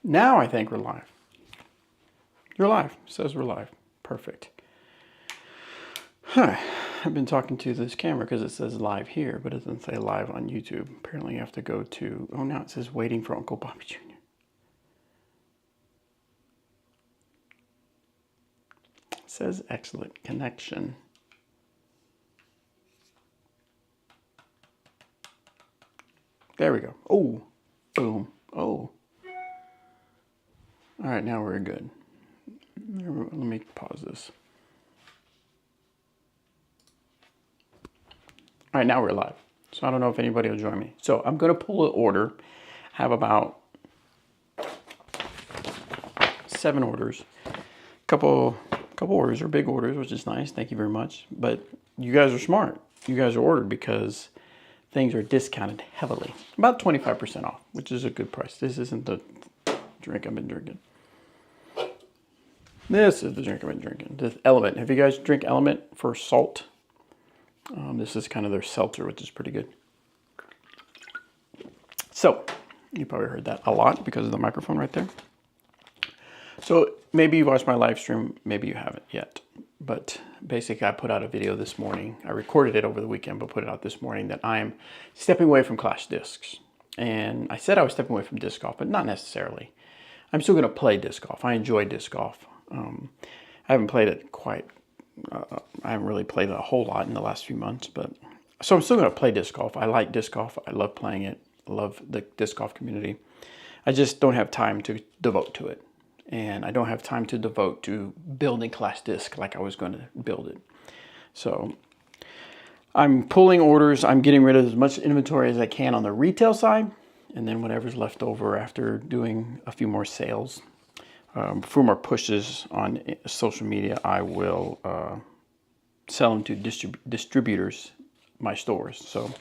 Now I think we're live. You're live. It says we're live. Perfect. Huh. I've been talking to this camera because it says live here, but it doesn't say live on YouTube. Apparently you have to go to, oh, now it says waiting for Uncle Bobby Jr. It says excellent connection. There we go. Oh, boom. Oh. All right, now we're good. Let me pause this. All right, now we're live. So I don't know if anybody will join me. So I'm going to pull an order. Have about 7 orders. Couple orders are big orders, which is nice. Thank you very much. But you guys are smart. You guys are ordered because things are discounted heavily. About 25% off, which is a good price. This isn't the drink I've been drinking. This is the drink I've been drinking. This Element. If you guys drink Element for salt, this is kind of their seltzer, which is pretty good. So, you probably heard that a lot because of the microphone right there. So, maybe you've watched my live stream, maybe you haven't yet. But basically, I put out a video this morning. I recorded it over the weekend, but put it out this morning that I'm stepping away from Clash Discs. And I said I was stepping away from disc golf, but not necessarily. I'm still going to play disc golf. I enjoy disc golf. I haven't played it quite. I haven't really played it a whole lot in the last few months, but so I'm still going to play disc golf. I like disc golf. I love playing it. I love the disc golf community. I just don't have time to devote to it, and I don't have time to devote to building Clash Disc like I was going to build it. So I'm pulling orders. I'm getting rid of as much inventory as I can on the retail side, and then whatever's left over after doing a few more sales. A few more pushes on social media, I will sell them to distributors, my stores. So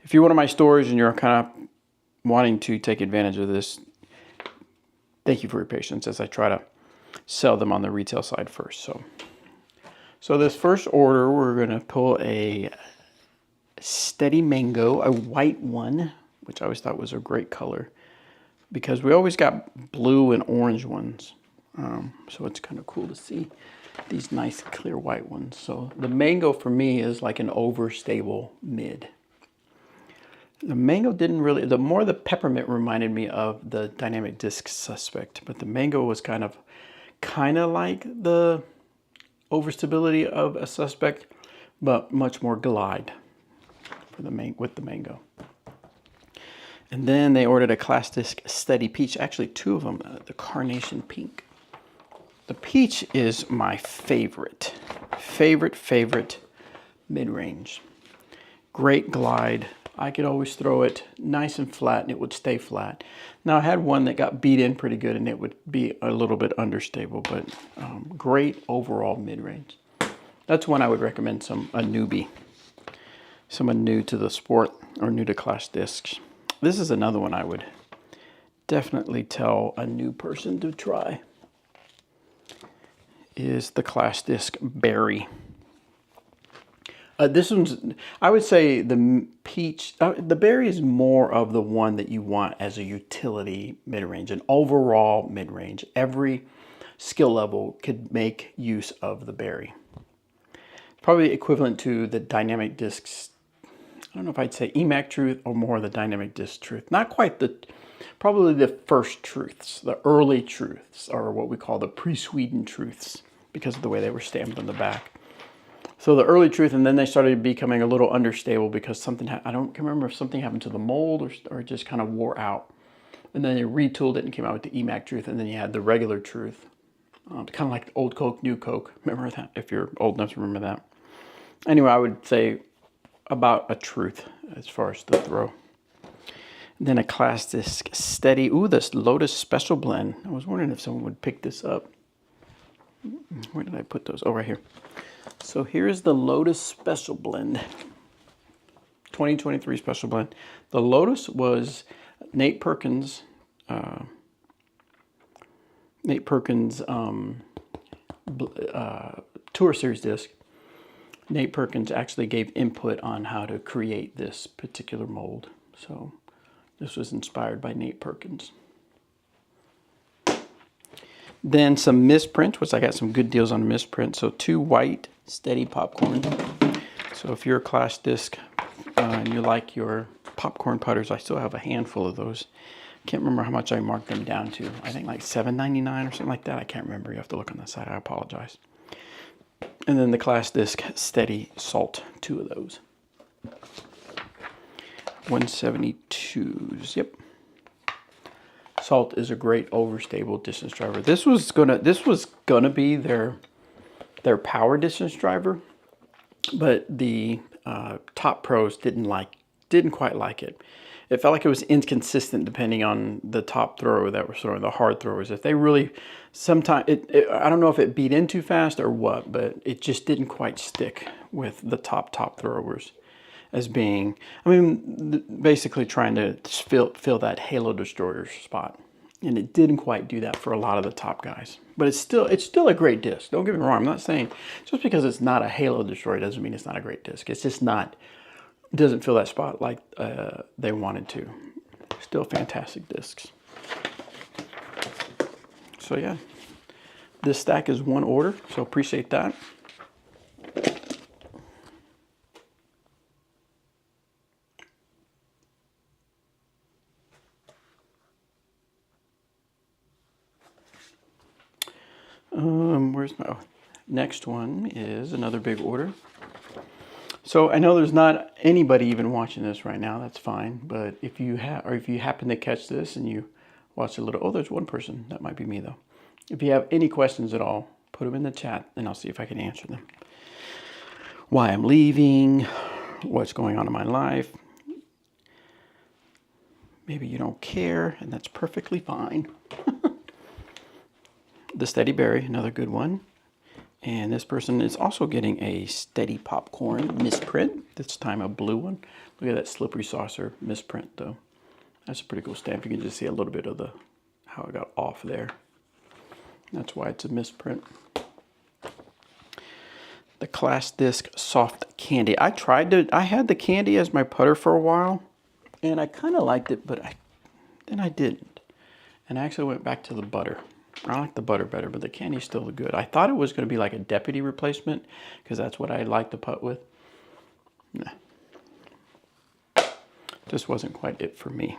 if you're one of my stores and you're kind of wanting to take advantage of this, thank you for your patience as I try to sell them on the retail side first. So this first order, we're going to pull a Steady Mango, a white one, which I always thought was a great color, because we always got blue and orange ones. So it's kind of cool to see these nice clear white ones. So the mango for me is like an overstable mid. The mango didn't really, the more the peppermint reminded me of the Dynamic Disc Suspect, but the mango was kind of like the overstability of a Suspect, but much more glide for with the mango. And then they ordered a Clash Disc Steady Peach. Actually, 2 of them, the Carnation Pink. The peach is my favorite mid-range. Great glide. I could always throw it nice and flat and it would stay flat. Now I had one that got beat in pretty good and it would be a little bit understable, but great overall mid-range. That's one I would recommend a newbie. Someone new to the sport or new to Clash Discs. This is another one I would definitely tell a new person to try. Is the Clash Disc Berry. This one's, I would say the peach, the berry is more of the one that you want as a utility mid-range, an overall mid-range. Every skill level could make use of the berry. Probably equivalent to the Dynamic Discs. I don't know if I'd say EMAC Truth or more the Dynamic Disc Truth. Not quite probably the first truths. The early truths are what we call the pre-Sweden truths because of the way they were stamped on the back. So the early truth, and then they started becoming a little understable because something, I don't remember if something happened to the mold or it just kind of wore out. And then they retooled it and came out with the EMAC Truth, and then you had the regular truth. Kind of like old Coke, new Coke. Remember that, if you're old enough to remember that. Anyway, I would say about a truth as far as the throw. And then a Clash Disc Steady. Ooh, this Lotus Special Blend. I was wondering if someone would pick this up. Where did I put those? Oh, right here. So here's the Lotus Special Blend. 2023 Special Blend. The Lotus was Nate Perkins' Tour Series disc. Nate Perkins actually gave input on how to create this particular mold. So this was inspired by Nate Perkins. Then some misprint, which I got some good deals on misprint. So 2 white steady popcorn. So if you're a Clash Disc and you like your popcorn putters, I still have a handful of those. Can't remember how much I marked them down to. I think like $7.99 or something like that. I can't remember. You have to look on the side. I apologize. And then the Clash Disc Steady Salt, 2 of those. 172s. Yep. Salt is a great overstable distance driver. This was gonna be their power distance driver, but the top pros didn't quite like it. It felt like it was inconsistent depending on the top thrower that was throwing, the hard throwers. If they really, sometimes, I don't know if it beat in too fast or what, but it just didn't quite stick with the top throwers as being, I mean, basically trying to fill that Halo Destroyer spot. And it didn't quite do that for a lot of the top guys. But it's still a great disc. Don't get me wrong. I'm not saying just because it's not a Halo Destroyer doesn't mean it's not a great disc. It's just not, it doesn't fill that spot like they wanted to. Still fantastic discs. So yeah, this stack is 1 order, so appreciate that. Where's my, next one is another big order. So I know there's not anybody even watching this right now. That's fine. But if you happen to catch this and you watch a little, oh, there's one person. That might be me though. If you have any questions at all, put them in the chat and I'll see if I can answer them. Why I'm leaving, what's going on in my life. Maybe you don't care, and that's perfectly fine. The Steady Berry, another good one. And this person is also getting a Steady Popcorn misprint. This time a blue one. Look at that slippery saucer misprint though. That's a pretty cool stamp. You can just see a little bit of how it got off there. That's why it's a misprint. The Clash Disc Soft Candy. I had the candy as my putter for a while. And I kind of liked it, but then I didn't. And I actually went back to the butter. I like the butter better, but the candy's still good. I thought it was going to be like a deputy replacement because that's what I like to putt with. Nah. Just wasn't quite it for me.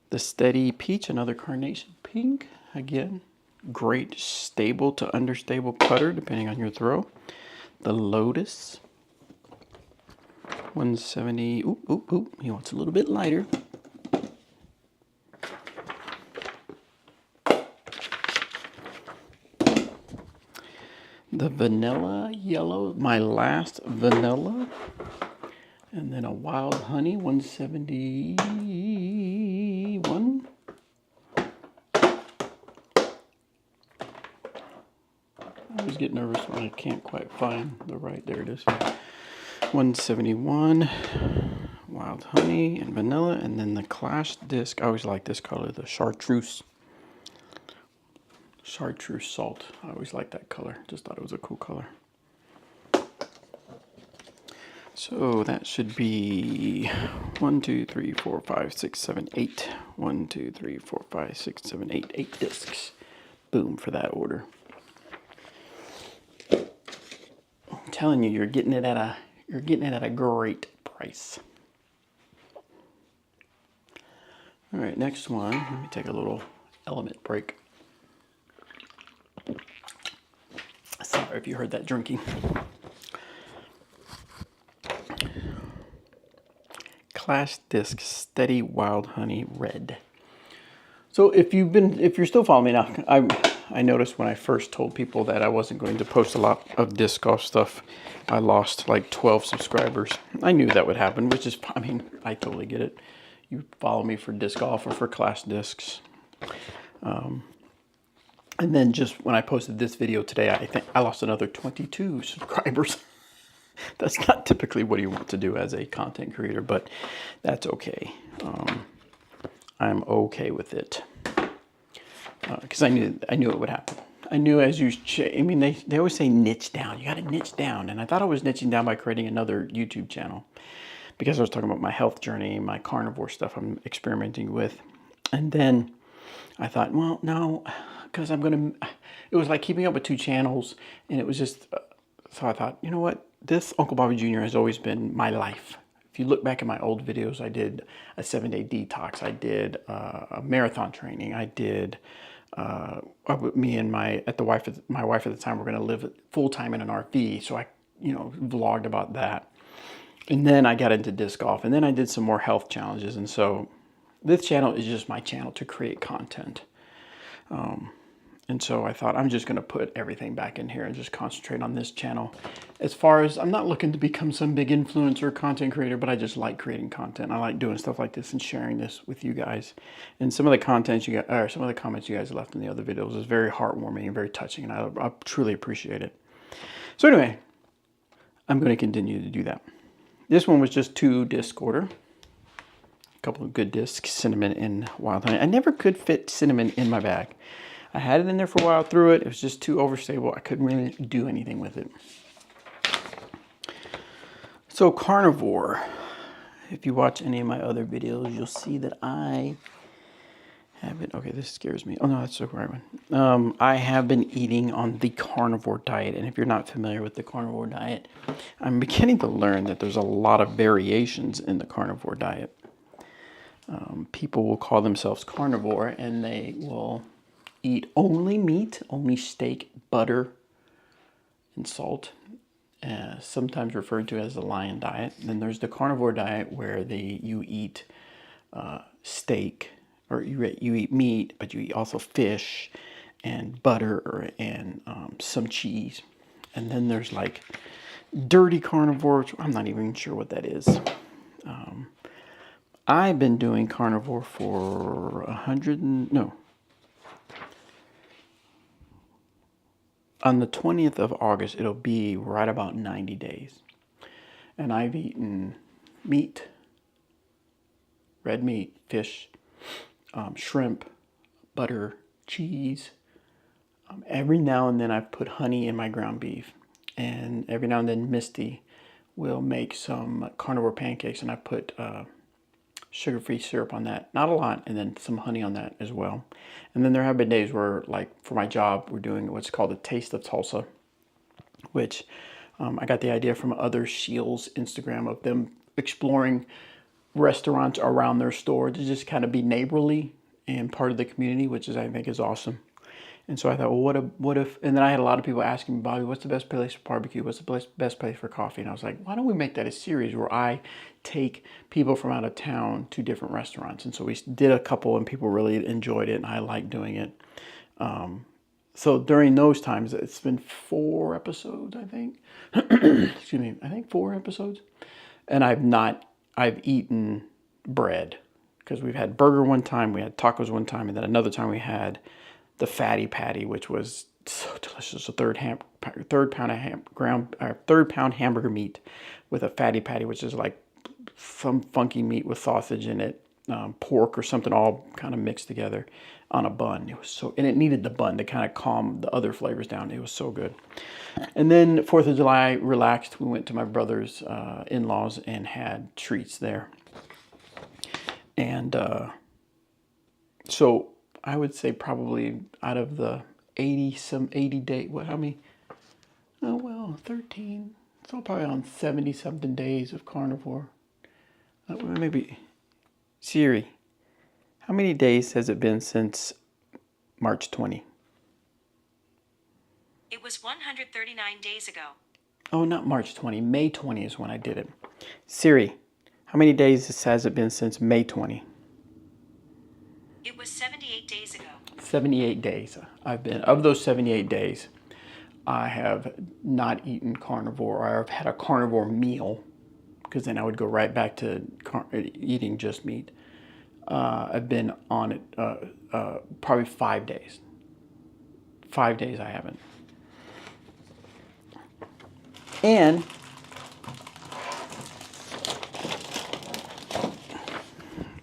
The Steady Peach, another carnation pink. Again, great stable to understable putter depending on your throw. The Lotus. 170. Ooh. He wants a little bit lighter. The Vanilla Yellow, my last vanilla. And then a Wild Honey, 171. I always get nervous when I can't quite find the right, there it is. 171, Wild Honey and Vanilla. And then the Clash Disc, I always like this color, the Chartreuse Salt. I always like that color. Just thought it was a cool color. So that should be 1, 2, 3, 4, 5, 6, 7, 8. 1, 2, 3, 4, 5, 6, 7, 8. 8 discs. Boom for that order. I'm telling you, you're getting it at a great price. All right, next one. Let me take a little element break. Sorry if you heard that drinking. Clash Disc Steady Wild Honey Red. So if you're still following me now, I noticed when I first told people that I wasn't going to post a lot of disc golf stuff, I lost like 12 subscribers. I knew that would happen, which is, I mean, I totally get it. You follow me for disc golf or for Clash Discs. And then just when I posted this video today, I think I lost another 22 subscribers. That's not typically what you want to do as a content creator, but that's okay. I'm okay with it because I knew it would happen. I knew as you, I mean, they always say niche down. You got to niche down, and I thought I was niching down by creating another YouTube channel because I was talking about my health journey, my carnivore stuff I'm experimenting with, and then I thought, well, no, because it was like keeping up with two channels, and it was just, so I thought, you know what, this Uncle Bobby Jr. has always been my life. If you look back at my old videos, I did a 7-day detox, I did a marathon training, I did, me and my wife at the time were going to live full-time in an RV, so I, vlogged about that. And then I got into disc golf, and then I did some more health challenges, and so this channel is just my channel to create content. And so I thought I'm just going to put everything back in here and just concentrate on this channel. As far as, I'm not looking to become some big influencer or content creator, but I just like creating content. I like doing stuff like this and sharing this with you guys. And some of the content you got, or some of the comments you guys left in the other videos is very heartwarming and very touching, and I truly appreciate it. So anyway, I'm going to continue to do that. This one was just 2 disc order. A couple of good discs, cinnamon and wild honey. I never could fit cinnamon in my bag. I had it in there for a while, threw it. It was just too overstable. I couldn't really do anything with it. So Carnivore, if you watch any of my other videos, you'll see that I have been, okay, this scares me. Oh no, that's the right one. I have been eating on the Carnivore Diet. And if you're not familiar with the Carnivore Diet, I'm beginning to learn that there's a lot of variations in the Carnivore Diet. People will call themselves carnivore, and they will eat only meat, only steak, butter, and salt, sometimes referred to as the lion diet. Then there's the carnivore diet where you eat steak, or you eat meat, but you eat also fish and butter and some cheese. And then there's like dirty carnivore, which I'm not even sure what that is. I've been doing carnivore for on the 20th of August, it'll be right about 90 days. And I've eaten meat, red meat, fish, shrimp, butter, cheese. Every now and then I've put honey in my ground beef. And every now and then Misty will make some carnivore pancakes, and I put sugar-free syrup on that. Not a lot, and then some honey on that as well. And then there have been days where, like for my job, we're doing what's called a Taste of Tulsa, which I got the idea from other Shields Instagram of them exploring restaurants around their store to just kind of be neighborly and part of the community, which I think is awesome. And so I thought, well, what if, and then I had a lot of people asking me, Bobby, what's the best place for barbecue? What's the best place for coffee? And I was like, why don't we make that a series where I take people from out of town to different restaurants? And so we did a couple, and people really enjoyed it, and I like doing it. So during those times, it's been 4 episodes, I think. Excuse me, I think 4 episodes. And I've eaten bread, because we've had burger one time, we had tacos one time, and then another time we had the fatty patty, which was so delicious. A third pound hamburger meat with a fatty patty, which is like some funky meat with sausage in it, pork or something, all kind of mixed together on a bun. It was so, and it needed the bun to kind of calm the other flavors down. It was so good. And then 4th of July, relaxed. We went to my brother's in-laws and had treats there. And so I would say probably out of the 80 days, how many? Oh, well, 13. So probably on 70 something days of carnivore. Maybe, Siri, how many days has it been since March 20? It was 139 days ago. Oh, not March 20. May 20 is when I did it. Siri, how many days has it been since May 20? It was 78 days ago. 78 days I've been. Of those 78 days, I have not eaten carnivore, or I've had a carnivore meal, because then I would go right back to eating just meat. I've been on it probably 5 days. 5 days I haven't. And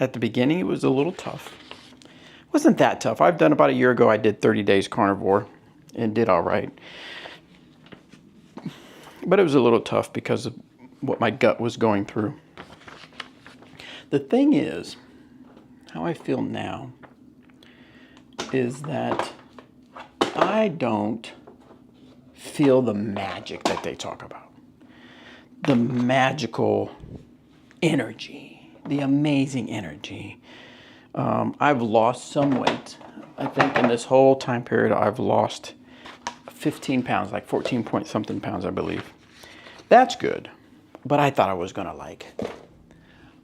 at the beginning, it was a little tough. It wasn't that tough. I've done about a year ago, I did 30 days carnivore and did all right. But it was a little tough because of what my gut was going through. The thing is, how I feel now is that I don't feel the magic that they talk about. The magical energy, the amazing energy. I've lost some weight. I think in this whole time period, I've lost 15 pounds, like 14 point something pounds, I believe. That's good. But I thought I was going to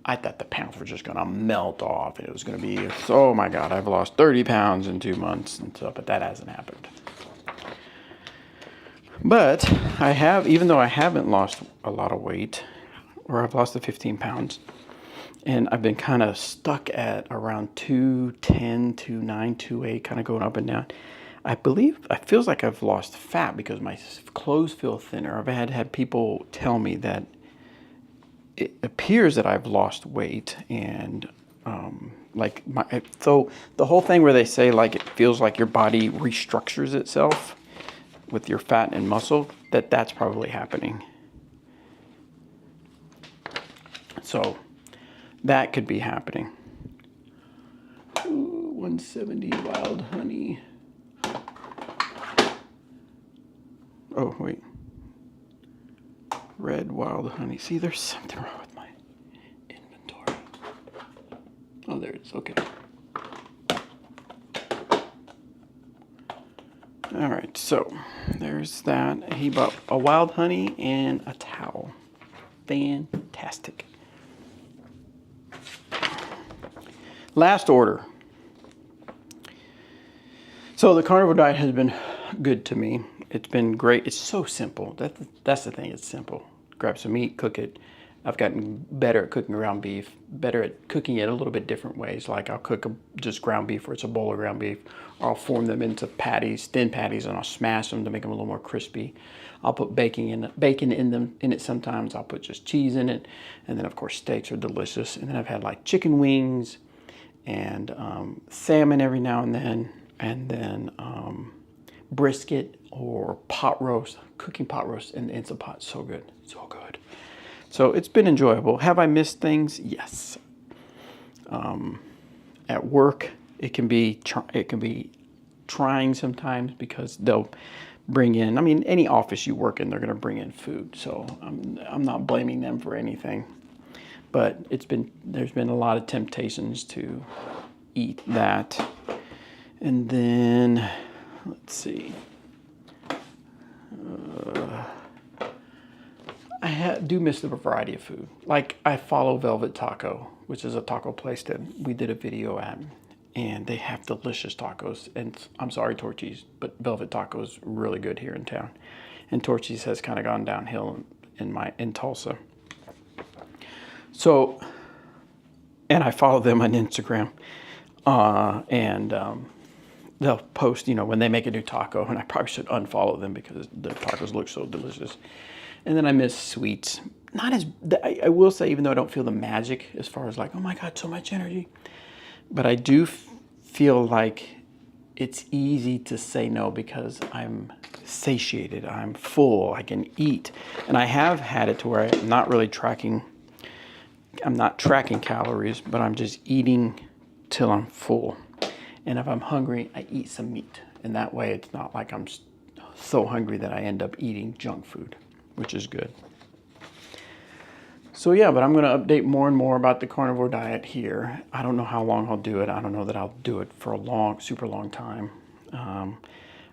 I thought the pounds were just going to melt off. It was going to be, oh my God, I've lost 30 pounds in 2 months and stuff, but that hasn't happened. But I have, even though I haven't lost a lot of weight, or I've lost the 15 pounds, and I've been kind of stuck at around 210, 209, 208, kind of going up and down. I believe, it feels like I've lost fat because my clothes feel thinner. I've had people tell me that it appears that I've lost weight, and so the whole thing where they say like it feels like your body restructures itself with your fat and muscle, that's probably happening. So that could be happening. Ooh, 170 wild honey. Oh, wait. Red wild honey. See, there's something wrong with my inventory. Oh, there it is. Okay. All right, so there's that. He bought a wild honey and a towel. Fantastic. Last order. So the carnivore diet has been good to me. It's been great. It's so simple. That's the thing. It's simple. Grab some meat, cook it. I've gotten better at cooking ground beef, better at cooking it a little bit different ways. Like I'll cook just ground beef, where it's a bowl of ground beef. Or I'll form them into patties, thin patties, and I'll smash them to make them a little more crispy. I'll put bacon in it sometimes. I'll put just cheese in it. And then, of course, steaks are delicious. And then I've had like chicken wings and salmon every now and then. And then brisket or pot roast, cooking pot roast in the Instant Pot. So good, so good. So it's been enjoyable. Have I missed things? Yes. At work, it can be trying sometimes because they'll bring in. I mean, any office you work in, they're going to bring in food. So I'm not blaming them for anything. But there's been a lot of temptations to eat that. And then let's see. I do miss the variety of food. Like I follow Velvet Taco, which is a taco place that we did a video at, and they have delicious tacos. And I'm sorry, Torchy's, but Velvet Taco is really good here in town. And Torchy's has kind of gone downhill in Tulsa. So, and I follow them on Instagram, and they'll post, when they make a new taco, and I probably should unfollow them because the tacos look so delicious. And then I miss sweets. I will say, even though I don't feel the magic as far as like, oh my God, so much energy, but I do feel like it's easy to say no because I'm satiated, I'm full, I can eat. And I have had it to where I'm not tracking calories, but I'm just eating till I'm full. And if I'm hungry, I eat some meat. And that way it's not like I'm so hungry that I end up eating junk food, which is good. So yeah, but I'm going to update more and more about the carnivore diet here. I don't know how long I'll do it. I don't know that I'll do it for a super long time. I'm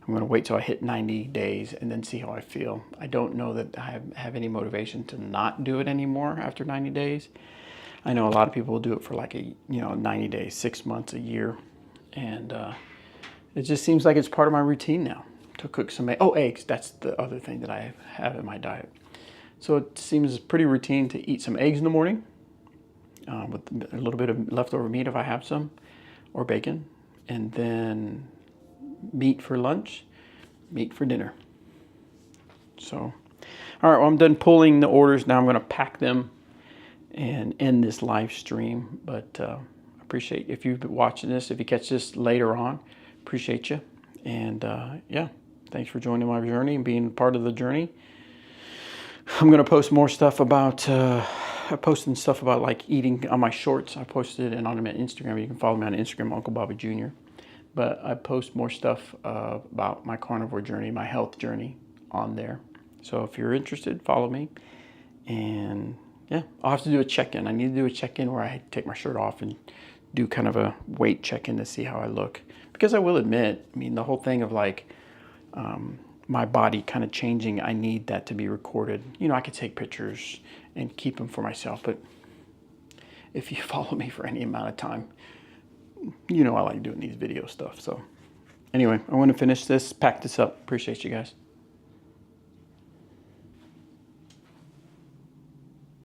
going to wait till I hit 90 days and then see how I feel. I don't know that I have any motivation to not do it anymore after 90 days. I know a lot of people will do it for like 90 days, 6 months, a year. And it just seems like it's part of my routine now to cook some eggs. Oh, eggs. That's the other thing that I have in my diet. So it seems pretty routine to eat some eggs in the morning with a little bit of leftover meat if I have some, or bacon. And then meat for lunch, meat for dinner. So, all right, well, I'm done pulling the orders. Now I'm going to pack them and end this live stream. But appreciate if you've been watching this. If you catch this later on, appreciate you. And yeah, thanks for joining my journey and being part of the journey. I'm going to post more stuff about, posting stuff about like eating on my shorts. I posted it on my Instagram. You can follow me on Instagram, Uncle Bobby Jr. but I post more stuff about my carnivore journey, my health journey on there. So if you're interested, follow me. And yeah, I'll have to do a check-in. I need to do a check-in where I take my shirt off and do kind of a weight check-in to see how I look. Because I will admit, I mean, the whole thing of like my body kind of changing, I need that to be recorded. You know, I could take pictures and keep them for myself, but if you follow me for any amount of time, you know I like doing these video stuff. So anyway, I want to finish this, pack this up. Appreciate you guys.